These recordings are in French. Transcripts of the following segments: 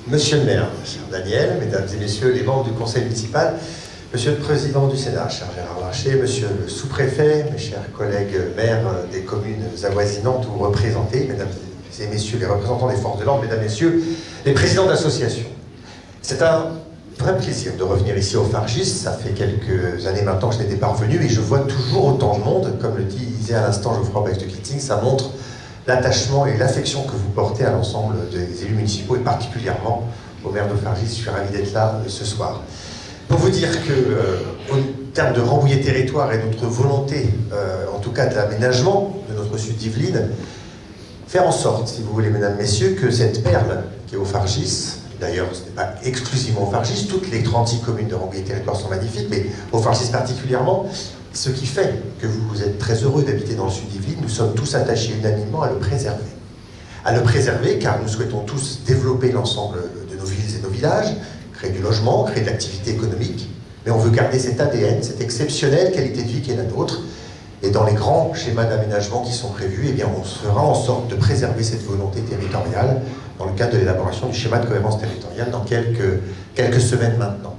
Monsieur le maire, cher Daniel, mesdames et messieurs les membres du conseil municipal, monsieur le président du Sénat, cher Gérard Larcher, monsieur le sous-préfet, mes chers collègues maires des communes avoisinantes ou représentées, mesdames et messieurs les représentants des forces de l'ordre, mesdames et messieurs les présidents d'associations. C'est un vrai plaisir de revenir ici au Fargis. Ça fait quelques années maintenant que je n'étais pas revenu et je vois toujours autant de monde. Comme le disait à l'instant Geoffroy Bach de Kitting, ça montre l'attachement et l'affection que vous portez à l'ensemble des élus municipaux et particulièrement au maire de Fargis. Je suis ravi d'être là ce soir. Pour vous dire que, en termes de Rambouillet territoire et notre volonté, en tout cas de l'aménagement de notre sud d'Yvelines, faire en sorte, si vous voulez, mesdames, messieurs, que cette perle qui est au Fargis, d'ailleurs ce n'est pas exclusivement au Fargis, toutes les 36 communes de Rambouillet territoire sont magnifiques, mais au Fargis particulièrement, ce qui fait que vous êtes très heureux d'habiter dans le sud d'Yvelines, nous sommes tous attachés unanimement à le préserver. À le préserver car nous souhaitons tous développer l'ensemble de nos villes et nos villages, créer du logement, créer de l'activité économique, mais on veut garder cet ADN, cette exceptionnelle qualité de vie qui est la nôtre. Et dans les grands schémas d'aménagement qui sont prévus, eh bien, on fera en sorte de préserver cette volonté territoriale dans le cadre de l'élaboration du schéma de cohérence territoriale dans quelques semaines maintenant.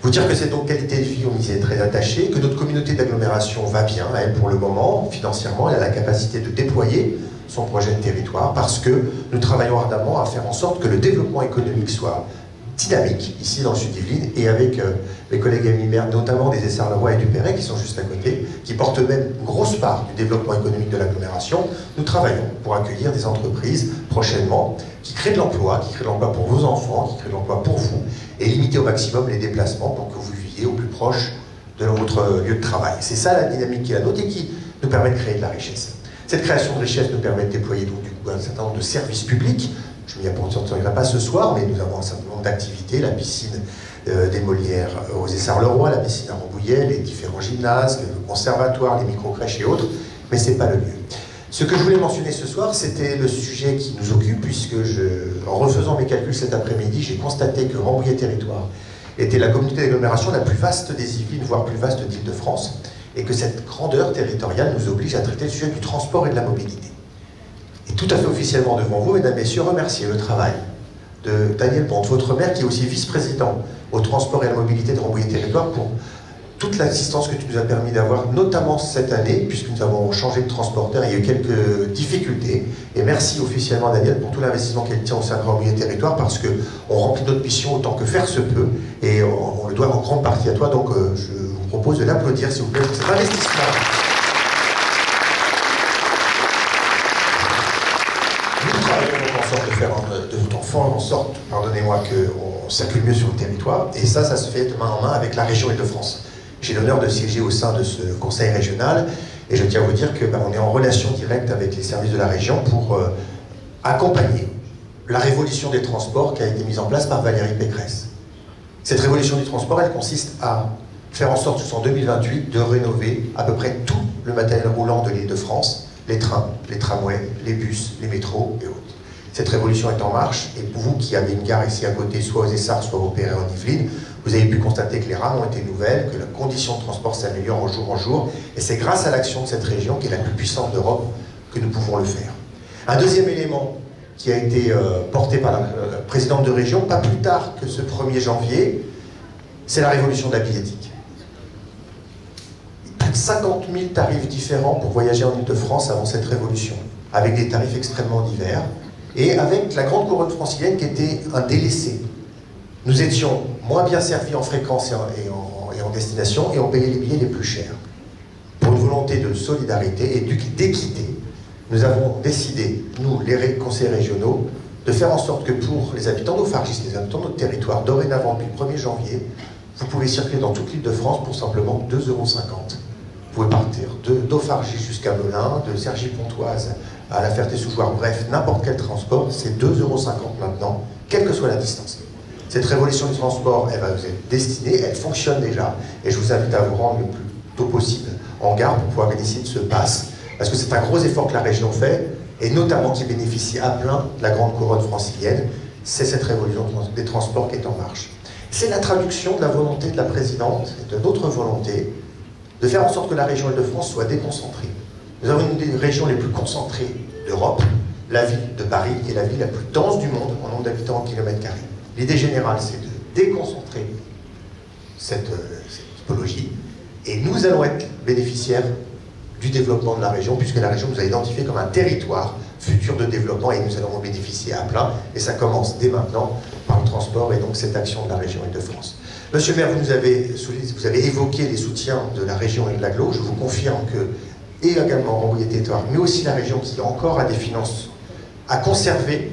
Vous dire que cette qualité de vie, on y est très attaché, que notre communauté d'agglomération va bien, elle, pour le moment, financièrement, elle a la capacité de déployer son projet de territoire parce que nous travaillons ardemment à faire en sorte que le développement économique soit dynamique ici dans le sud d'Yvelines et avec mes collègues amis maires, notamment des Essarts-le-Roi et du Perret qui sont juste à côté, qui portent même une grosse part du développement économique de l'agglomération. Nous travaillons pour accueillir des entreprises prochainement qui créent de l'emploi, pour vos enfants, qui créent de l'emploi pour vous et limiter au maximum les déplacements pour que vous viviez au plus proche de votre lieu de travail. C'est ça la dynamique qui est la nôtre et qui nous permet de créer de la richesse. Cette création de richesse nous permet de déployer donc, du coup, un certain nombre de services publics. Je m'y apporterai pas ce soir, mais nous avons un certain nombre d'activités, la piscine des Molières aux Essarts-le-Roi, la piscine à Rambouillet, les différents gymnases, le conservatoire, les micro-crèches et autres, mais ce n'est pas le lieu. Ce que je voulais mentionner ce soir, c'était le sujet qui nous occupe, puisque en refaisant mes calculs cet après-midi, j'ai constaté que Rambouillet territoire était la communauté d'agglomération la plus vaste des Yvelines, voire plus vaste d'Île-de-France, et que cette grandeur territoriale nous oblige à traiter le sujet du transport et de la mobilité. Et tout à fait officiellement devant vous, mesdames et messieurs, remercier le travail de Daniel Ponte, votre maire, qui est aussi vice-président au transport et à la mobilité de Rambouillet territoire, pour toute l'assistance que tu nous as permis d'avoir, notamment cette année, puisque nous avons changé de transporteur, il y a eu quelques difficultés. Et merci officiellement à Daniel pour tout l'investissement qu'elle tient au sein de Rambouillet territoire, parce qu'on remplit notre mission autant que faire se peut, et on le doit en grande partie à toi. Donc je vous propose de l'applaudir, s'il vous plaît, pour cet investissement. De faire de votre enfant en sorte, pardonnez-moi, qu'on circule mieux sur le territoire. Et ça se fait de main en main avec la région Île-de-France. J'ai l'honneur de siéger au sein de ce conseil régional et je tiens à vous dire qu'on est en relation directe avec les services de la région pour accompagner la révolution des transports qui a été mise en place par Valérie Pécresse. Cette révolution du transport, elle consiste à faire en sorte, jusqu'en 2028, de rénover à peu près tout le matériel roulant de l'Île-de-France, les trains, les tramways, les bus, les métros et autres. Cette révolution est en marche, et pour vous qui avez une gare ici à côté, soit aux Essarts, soit au Perret en Yvelines, vous avez pu constater que les rames ont été nouvelles, que la condition de transport s'améliore en jour, et c'est grâce à l'action de cette région, qui est la plus puissante d'Europe, que nous pouvons le faire. Un deuxième élément qui a été porté par la présidente de région, pas plus tard que ce 1er janvier, c'est la révolution de la billettique. Plus de 50 000 tarifs différents pour voyager en Île-de-France avant cette révolution, avec des tarifs extrêmement divers, et avec la grande couronne francilienne qui était un délaissé. Nous étions moins bien servis en fréquence et en destination, et on payait les billets les plus chers. Pour une volonté de solidarité et d'équité, nous avons décidé, nous, les conseillers régionaux, de faire en sorte que pour les habitants d'Au-Fargis, les habitants de notre territoire, dorénavant, depuis le 1er janvier, vous pouvez circuler dans toute l'Île-de-France pour simplement 2,50 €. Vous pouvez partir d'Au-Fargis jusqu'à Melun, de Cergy-Pontoise à la Ferté-sous-Jouarre, bref, n'importe quel transport, c'est 2,50 € maintenant, quelle que soit la distance. Cette révolution du transport, elle va vous être destinée, elle fonctionne déjà, et je vous invite à vous rendre le plus tôt possible en gare pour pouvoir bénéficier de ce pass, parce que c'est un gros effort que la région fait, et notamment qui bénéficie à plein de la grande couronne francilienne. C'est cette révolution des transports qui est en marche. C'est la traduction de la volonté de la présidente et de notre volonté de faire en sorte que la région Île-de-France soit déconcentrée. Nous avons une des régions les plus concentrées d'Europe. La ville de Paris est la ville la plus dense du monde en nombre d'habitants au kilomètre carré. L'idée générale, c'est de déconcentrer cette typologie, et nous allons être bénéficiaires du développement de la région, puisque la région nous a identifié comme un territoire futur de développement, et nous allons en bénéficier à plein, et ça commence dès maintenant par le transport, et donc cette action de la région Île-de-France. Monsieur le maire, vous avez évoqué les soutiens de la région et de l'agglo. Je vous confirme que, et également Rambouillet Territoire, mais aussi la région qui encore a des finances à conserver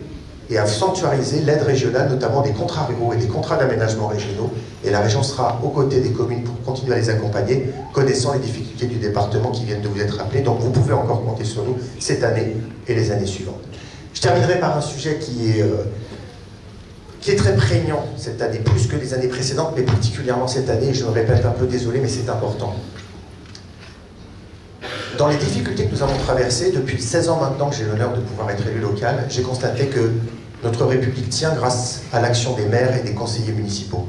et à sanctuariser l'aide régionale, notamment des contrats ruraux et des contrats d'aménagement régionaux. Et la région sera aux côtés des communes pour continuer à les accompagner, connaissant les difficultés du département qui viennent de vous être rappelées. Donc vous pouvez encore compter sur nous cette année et les années suivantes. Je terminerai par un sujet qui est très prégnant cette année, plus que les années précédentes, mais particulièrement cette année, et je me répète un peu, désolé, mais c'est important. Dans les difficultés que nous avons traversées, depuis 16 ans maintenant que j'ai l'honneur de pouvoir être élu local, j'ai constaté que notre République tient grâce à l'action des maires et des conseillers municipaux.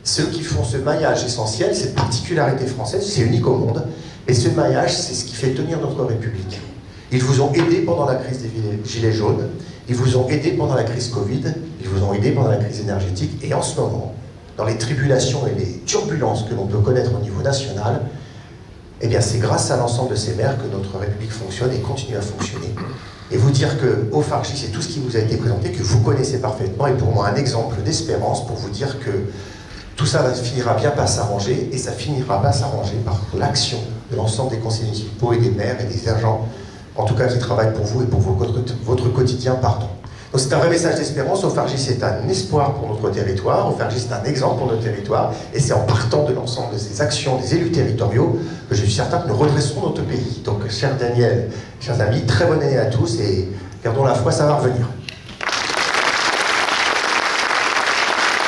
Ceux qui font ce maillage essentiel, cette particularité française, c'est unique au monde, et ce maillage, c'est ce qui fait tenir notre République. Ils vous ont aidé pendant la crise des Gilets jaunes, ils vous ont aidé pendant la crise Covid, ils vous ont aidé pendant la crise énergétique, et en ce moment, dans les tribulations et les turbulences que l'on peut connaître au niveau national, eh bien c'est grâce à l'ensemble de ces maires que notre République fonctionne et continue à fonctionner. Et vous dire qu'au Fargy, c'est tout ce qui vous a été présenté, que vous connaissez parfaitement, et pour moi un exemple d'espérance pour vous dire que tout ça finira bien par s'arranger, et ça finira par s'arranger par l'action de l'ensemble des conseillers municipaux et des maires et des agents, en tout cas qui travaillent pour vous et pour votre quotidien, pardon. Donc c'est un vrai message d'espérance. Au Fargy, c'est un espoir pour notre territoire. Au Fargy, c'est un exemple pour notre territoire. Et c'est en partant de l'ensemble de ces actions des élus territoriaux que je suis certain que nous redresserons notre pays. Donc, cher Daniel, chers amis, très bonne année à tous et gardons la foi, ça va revenir.